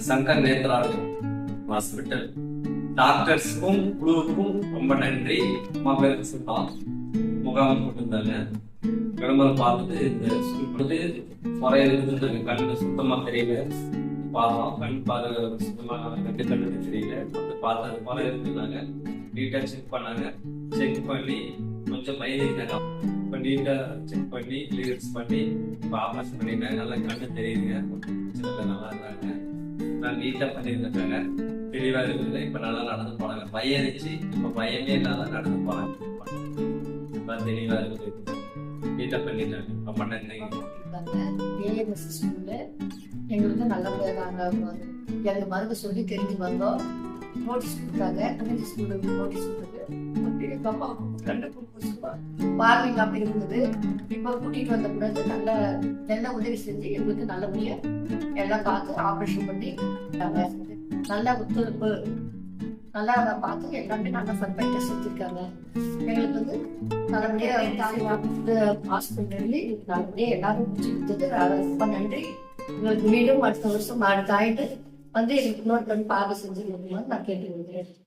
Shankar நேத்ராலயம் hospital டாக்டர்ஸுக்கும் குழுவுக்கும் ரொம்ப நன்றி. அம்மா பேருக்கு சொன்னா முகாம் போட்டிருந்தாங்க. விளம்பரம் பார்த்துட்டு இந்த சொல்லிட்டு முறைய இருந்து கண்ணு சுத்தமா தெரியல, பார்த்தோம். கண் பார்வை சுத்தமா ரெண்டு கண்ணுக்கு தெரியல. வந்து பார்த்தா முறைய இருந்தாங்க. நீட்டா செக் பண்ணாங்க. செக் பண்ணி கொஞ்சம் பயந்துட்டாங்க. இப்போ நீட்டா செக் பண்ணி கிளியர்ஸ் பண்ணி இப்போ ஆப்ரேஷன் பண்ணிட்டாங்க. நல்லா கண்ணு தெரியுதுங்க. நல்லா இருந்தாங்க. நான் நீட்டா பண்ணியிருந்தாங்க. தெளிவா இருக்குது. இப்ப நல்லா நடந்து போனாங்க. பயம் இருந்துச்சு, இப்ப பயமே இல்லாத நடந்து போனாங்க. தெளிவா இருக்குது. நீட்டா பண்ணிட்டாங்க. ரொம்ப நன்றி. எங்களுக்கு நல்லபடியாக எனக்கு மருந்து சொல்லி தெரிஞ்சு வந்தோம். நோட்டீஸ் கொடுத்தாங்க. நோட்டீஸ் பார்வைங்க அப்படி இருந்தது. இப்ப கூட்டிட்டு வந்த பிறகு நல்ல உதவி செஞ்சு எங்களுக்கு நல்லபடியா எல்லாம் பார்த்து ஆபரேஷன் பண்ணி நல்ல ஒத்துழைப்பு நல்லா பார்த்து எல்லாமே நல்லா பர்ஃபெக்டா செஞ்சிருக்காங்க. எங்களுக்கு நல்லபடியா ஹாஸ்பிட்டல் நல்லபடியா எல்லாரும் முடிச்சுக்கிட்டது ரொம்ப நன்றி. எங்களுக்கு மீண்டும் அடுத்த வருஷம் அடுத்த ஆயிட்டு வந்து எனக்கு இன்னொரு பார்வை செஞ்சு நான் கேட்டுக்கொள்கிறேன்.